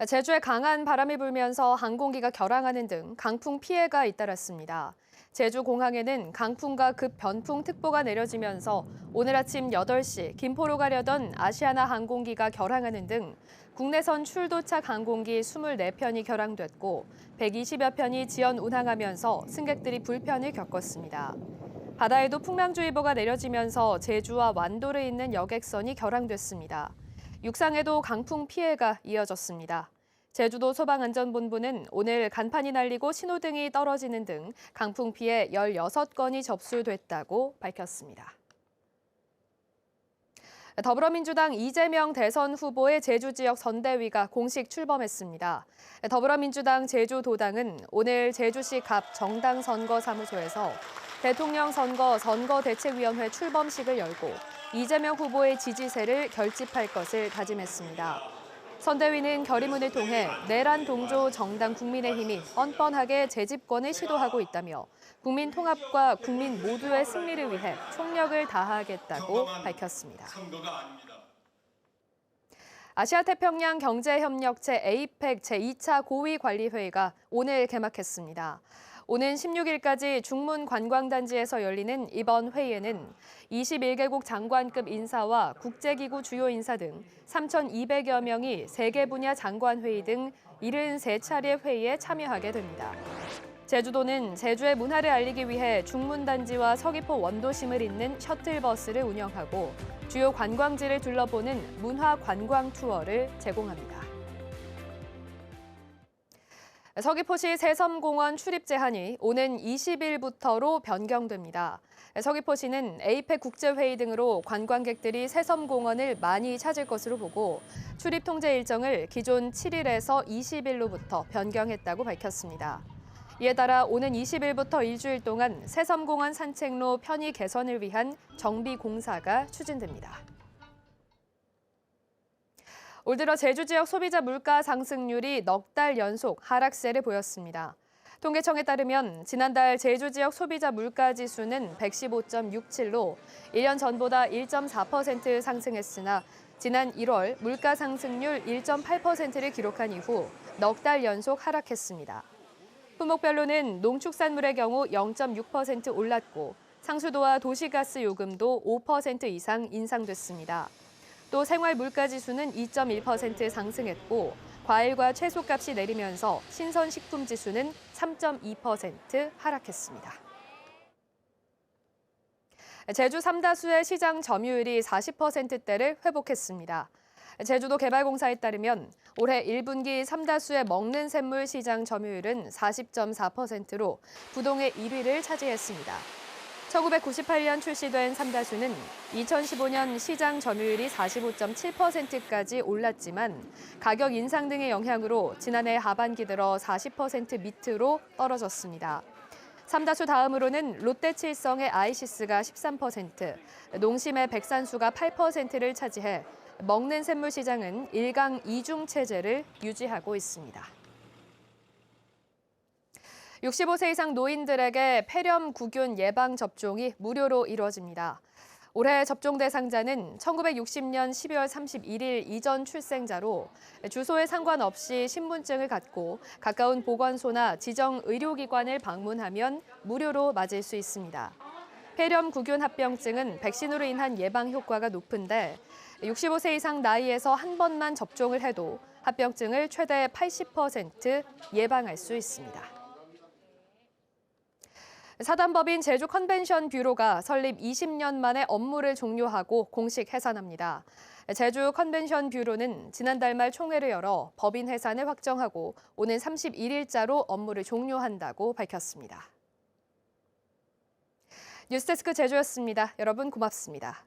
제주에 강한 바람이 불면서 항공기가 결항하는 등 강풍 피해가 잇따랐습니다. 제주 공항에는 강풍과 급변풍특보가 내려지면서 오늘 아침 8시 김포로 가려던 아시아나 항공기가 결항하는 등 국내선 출도착 항공기 24편이 결항됐고 120여 편이 지연 운항하면서 승객들이 불편을 겪었습니다. 바다에도 풍랑주의보가 내려지면서 제주와 완도를 잇는 여객선이 결항됐습니다. 육상에도 강풍 피해가 이어졌습니다. 제주도 소방안전본부는 오늘 간판이 날리고 신호등이 떨어지는 등 강풍 피해 16건이 접수됐다고 밝혔습니다. 더불어민주당 이재명 대선 후보의 제주 지역 선대위가 공식 출범했습니다. 더불어민주당 제주도당은 오늘 제주시 갑 정당선거사무소에서 대통령 선거 선거대책위원회 출범식을 열고 이재명 후보의 지지세를 결집할 것을 다짐했습니다. 선대위는 결의문을 통해 내란 동조 정당 국민의힘이 뻔뻔하게 재집권을 시도하고 있다며 국민 통합과 국민 모두의 승리를 위해 총력을 다하겠다고 밝혔습니다. 아시아태평양 경제협력체 APEC 제2차 고위관리회의가 오늘 개막했습니다. 오는 16일까지 중문관광단지에서 열리는 이번 회의에는 21개국 장관급 인사와 국제기구 주요 인사 등 3,200여 명이 세계 분야 장관회의 등 73차례 회의에 참여하게 됩니다. 제주도는 제주의 문화를 알리기 위해 중문단지와 서귀포 원도심을 잇는 셔틀버스를 운영하고 주요 관광지를 둘러보는 문화관광 투어를 제공합니다. 서귀포시 새섬공원 출입 제한이 오는 20일부터로 변경됩니다. 서귀포시는 에이펙 국제회의 등으로 관광객들이 새섬공원을 많이 찾을 것으로 보고 출입 통제 일정을 기존 7일에서 20일로부터 변경했다고 밝혔습니다. 이에 따라 오는 20일부터 일주일 동안 새섬공원 산책로 편의 개선을 위한 정비 공사가 추진됩니다. 올 들어 제주 지역 소비자 물가 상승률이 넉 달 연속 하락세를 보였습니다. 통계청에 따르면 지난달 제주 지역 소비자 물가 지수는 115.67로 1년 전보다 1.4% 상승했으나 지난 1월 물가 상승률 1.8%를 기록한 이후 넉 달 연속 하락했습니다. 품목별로는 농축산물의 경우 0.6% 올랐고 상수도와 도시가스 요금도 5% 이상 인상됐습니다. 또 생활 물가 지수는 2.1% 상승했고 과일과 채소값이 내리면서 신선식품 지수는 3.2% 하락했습니다. 제주 삼다수의 시장 점유율이 40%대를 회복했습니다. 제주도 개발공사에 따르면 올해 1분기 삼다수의 먹는 샘물 시장 점유율은 40.4%로 부동의 1위를 차지했습니다. 1998년 출시된 삼다수는 2015년 시장 점유율이 45.7%까지 올랐지만 가격 인상 등의 영향으로 지난해 하반기 들어 40% 밑으로 떨어졌습니다. 삼다수 다음으로는 롯데칠성의 아이시스가 13%, 농심의 백산수가 8%를 차지해 먹는 샘물 시장은 1강 2중 체제를 유지하고 있습니다. 65세 이상 노인들에게 폐렴구균 예방 접종이 무료로 이루어집니다. 올해 접종 대상자는 1960년 12월 31일 이전 출생자로 주소에 상관없이 신분증을 갖고 가까운 보건소나 지정 의료기관을 방문하면 무료로 맞을 수 있습니다. 폐렴구균 합병증은 백신으로 인한 예방 효과가 높은데 65세 이상 나이에서 한 번만 접종을 해도 합병증을 최대 80% 예방할 수 있습니다. 사단법인 제주 컨벤션 뷰로가 설립 20년 만에 업무를 종료하고 공식 해산합니다. 제주 컨벤션 뷰로는 지난달 말 총회를 열어 법인 해산을 확정하고 오는 31일자로 업무를 종료한다고 밝혔습니다. 뉴스데스크 제주였습니다. 여러분 고맙습니다.